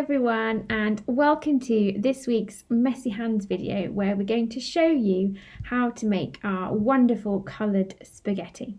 everyone, and welcome to this week's Messy Hands video where we're going to show you how to make our wonderful coloured spaghetti.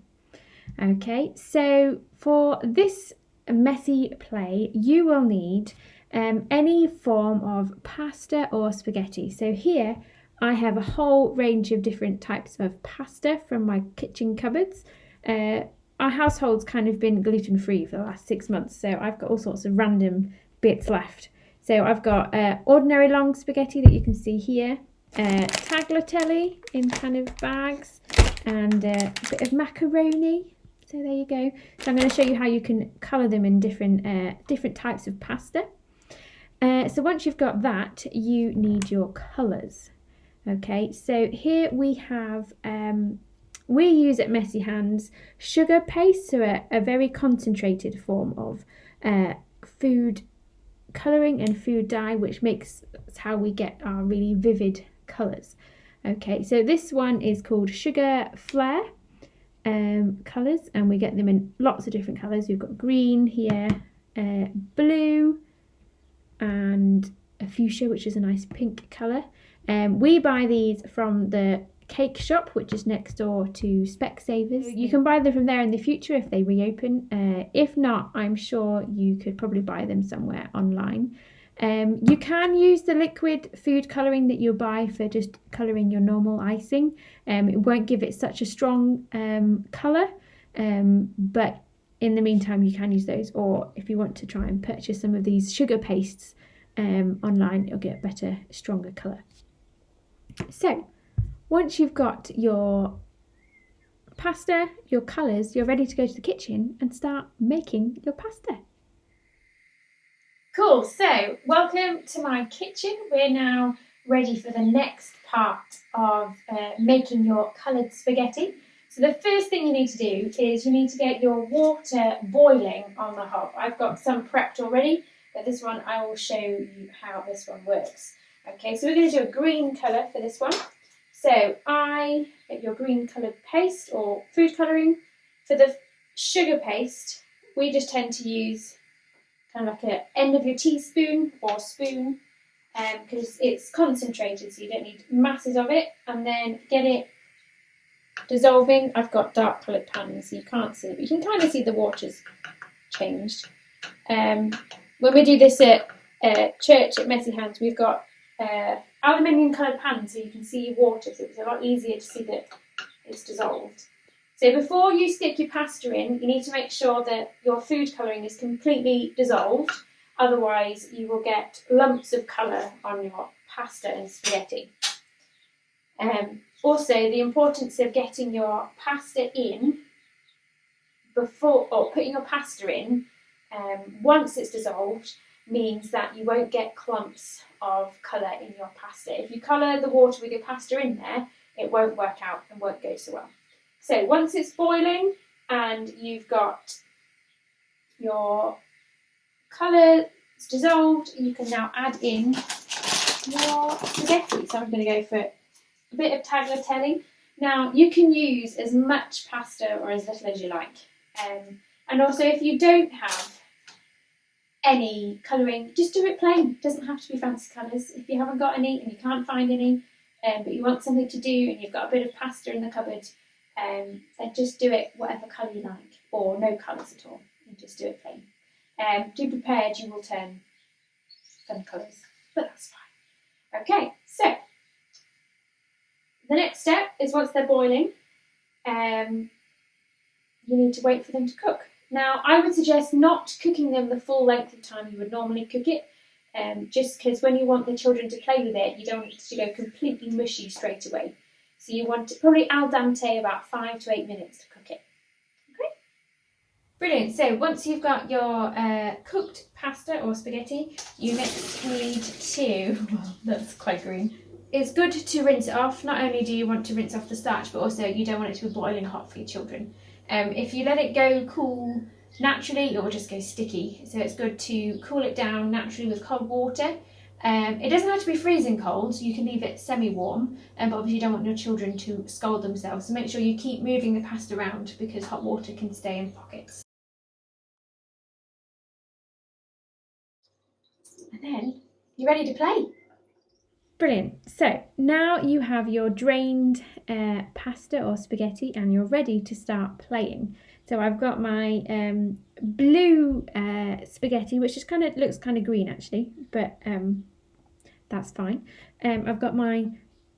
Okay, so for this messy play you will need any form of pasta or spaghetti. So here I have a whole range of different types of pasta from my kitchen cupboards. Our household's kind of been gluten-free for the last 6 months, so I've got all sorts of random bits left. So I've got ordinary long spaghetti that you can see here, tagliatelle in kind of bags, and a bit of macaroni. So there you go. So I'm going to show you how you can colour them in different types of pasta. So once you've got that, you need your colours. Okay, so here we have, we use at Messy Hands sugar paste, so a very concentrated form of food colouring and food dye, which makes how we get our really vivid colours. Okay, so this one is called Sugar Flare colours, and we get them in lots of different colours. We've got green here, blue, and a fuchsia, which is a nice pink colour. We buy these from the cake shop, which is next door to Specsavers. You can buy them from there in the future if they reopen. If not, I'm sure you could probably buy them somewhere online. You can use the liquid food colouring that you buy for just colouring your normal icing. It won't give it such a strong colour, but in the meantime you can use those, or if you want to try and purchase some of these sugar pastes online, it'll get a better, stronger colour. So once you've got your pasta, your colours, you're ready to go to the kitchen and start making your pasta. Cool, so welcome to my kitchen. We're now ready for the next part of making your coloured spaghetti. So the first thing you need to do is you need to get your water boiling on the hob. I've got some prepped already, but this one I will show you how this one works. Okay, so we're going to do a green colour for this one. So I get your green coloured paste or food colouring. For the sugar paste, we just tend to use kind of like an end of your teaspoon or spoon, because it's concentrated, so you don't need masses of it. And then get it dissolving. I've got dark coloured pans, so you can't see it, but you can kind of see the water's changed. When we do this at church at Messy Hands, we've got aluminium coloured pans, so you can see water, so it's a lot easier to see that it's dissolved. So before you stick your pasta in, you need to make sure that your food colouring is completely dissolved, otherwise you will get lumps of colour on your pasta and spaghetti. Also, the importance of getting your pasta in before, or putting your pasta in once it's dissolved, means that you won't get clumps of colour in your pasta. If you colour the water with your pasta in there, it won't work out and won't go so well. So once it's boiling and you've got your colour dissolved, you can now add in your spaghetti. So I'm going to go for a bit of tagliatelle. Now you can use as much pasta or as little as you like. And also, if you don't have any colouring, just do it plain. It doesn't have to be fancy colours. If you haven't got any and you can't find any, but you want something to do and you've got a bit of pasta in the cupboard, then just do it whatever colour you like, or no colours at all, and just do it plain. Do prepared, you will turn fun colours, but that's fine. Okay, so the next step is once they're boiling, you need to wait for them to cook. Now, I would suggest not cooking them the full length of time you would normally cook it, just because when you want the children to play with it, you don't want it to go completely mushy straight away. So you want it probably al dente, about 5 to 8 minutes to cook it. Okay? Brilliant. So once you've got your cooked pasta or spaghetti, you next need to, well, that's quite green. It's good to rinse it off. Not only do you want to rinse off the starch, but also you don't want it to be boiling hot for your children. If you let it go cool naturally, it will just go sticky. So it's good to cool it down naturally with cold water. It doesn't have to be freezing cold, so you can leave it semi-warm, but obviously you don't want your children to scald themselves. So make sure you keep moving the pasta around, because hot water can stay in pockets. and then you're ready to play. Brilliant. So now you have your drained pasta or spaghetti and you're ready to start playing. So I've got my blue spaghetti, which just looks kind of green actually, but that's fine. I've got my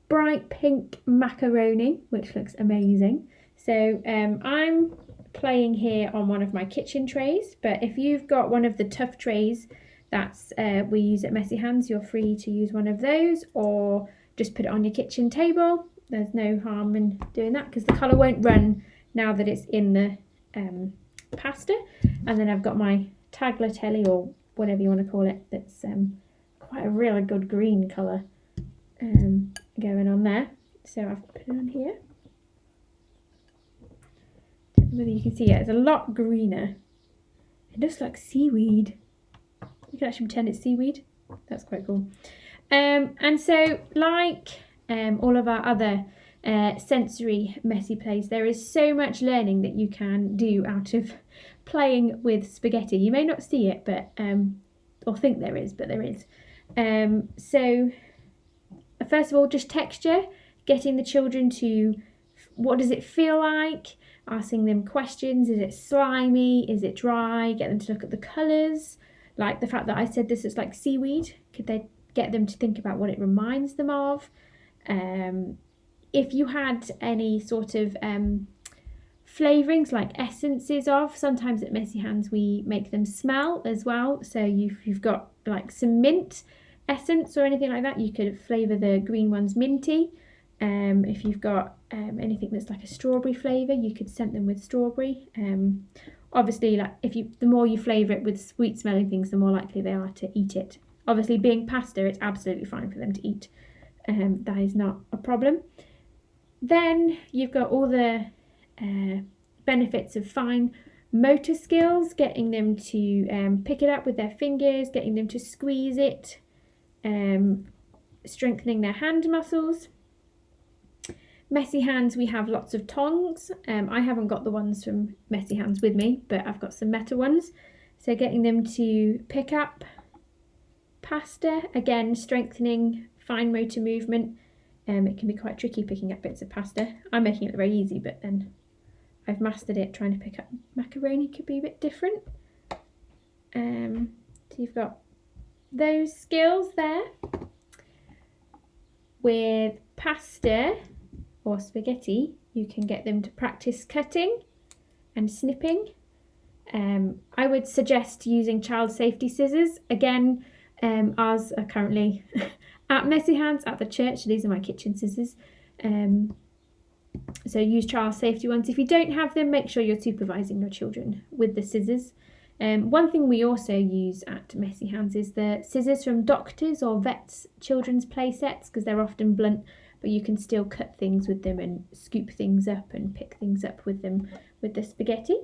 bright pink macaroni, which looks amazing. So I'm playing here on one of my kitchen trays, but if you've got one of the tough trays that's we use at Messy Hands, you're free to use one of those or just put it on your kitchen table. There's no harm in doing that because the colour won't run now that it's in the pasta. And then I've got my tagliatelle or whatever you want to call it, that's quite a really good green colour going on there. So I've put it on here. Don't know whether you can see it, it's a lot greener. It looks like seaweed. You can actually pretend it's seaweed. That's quite cool. And so like all of our other sensory messy plays, there is so much learning that you can do out of playing with spaghetti. You may not see it, but or think there is, but there is. So first of all, just texture, getting the children to what does it feel like, asking them questions. Is it slimy? Is it dry? Get them to look at the colours. Like the fact that I said this is like seaweed. Could they get them to think about what it reminds them of? If you had any sort of flavourings like essences of, sometimes at Messy Hands we make them smell as well. So you've got like some mint essence or anything like that, you could flavour the green ones minty. If you've got anything that's like a strawberry flavour, you could scent them with strawberry. Obviously, like the more you flavour it with sweet smelling things, the more likely they are to eat it. Obviously, being pasta, it's absolutely fine for them to eat. That is not a problem. Then you've got all the benefits of fine motor skills, getting them to pick it up with their fingers, getting them to squeeze it, strengthening their hand muscles. Messy Hands, we have lots of tongs. I haven't got the ones from Messy Hands with me, but I've got some metal ones. So getting them to pick up pasta, again strengthening fine motor movement. It can be quite tricky picking up bits of pasta. I'm making it very easy, but then I've mastered it. Trying to pick up macaroni could be a bit different. So you've got those skills there. With pasta or spaghetti, you can get them to practice cutting and snipping. I would suggest using child safety scissors. Again, ours are currently at Messy Hands at the church. These are my kitchen scissors. So use child safety ones. If you don't have them, make sure you're supervising your children with the scissors. One thing we also use at Messy Hands is the scissors from doctors or vets' children's play sets, because they're often blunt, but you can still cut things with them and scoop things up and pick things up with them with the spaghetti.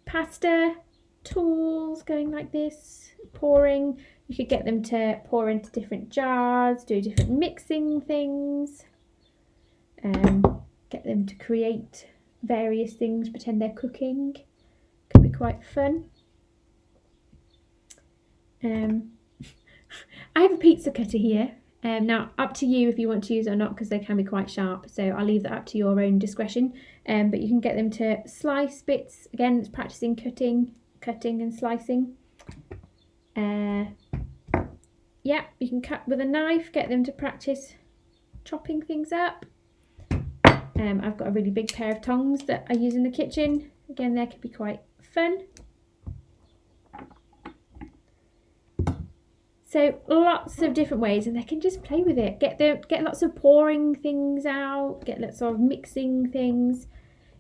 Pasta tools going like this, pouring. You could get them to pour into different jars, do different mixing things, get them to create various things, pretend they're cooking. Could be quite fun. I have a pizza cutter here. Now, up to you if you want to use it or not, because they can be quite sharp, so I'll leave that up to your own discretion. But you can get them to slice bits. Again, it's practicing cutting and slicing. Yeah, you can cut with a knife, get them to practice chopping things up. I've got a really big pair of tongs that I use in the kitchen. Again, they could be quite fun. So lots of different ways, and they can just play with it. Get lots of pouring things out, get lots of mixing things.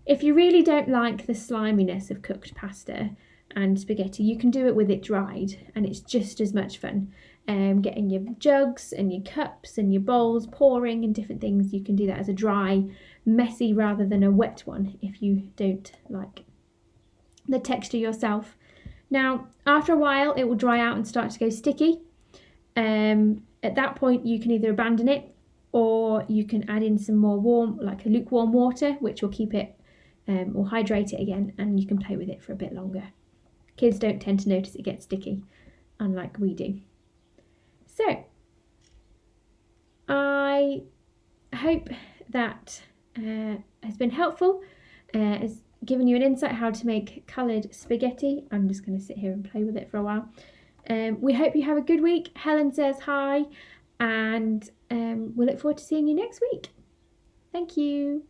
If you really don't like the sliminess of cooked pasta and spaghetti, you can do it with it dried, and it's just as much fun. Getting your jugs and your cups and your bowls, pouring and different things. You can do that as a dry, messy rather than a wet one if you don't like the texture yourself. Now, after a while, it will dry out and start to go sticky. At that point, you can either abandon it or you can add in some more warm, like a lukewarm water, which will keep it or hydrate it again, and you can play with it for a bit longer. Kids don't tend to notice it gets sticky, unlike we do. So I hope that has been helpful. Has given you an insight how to make coloured spaghetti. I'm just going to sit here and play with it for a while. We hope you have a good week. Helen says hi, and we'll look forward to seeing you next week. Thank you.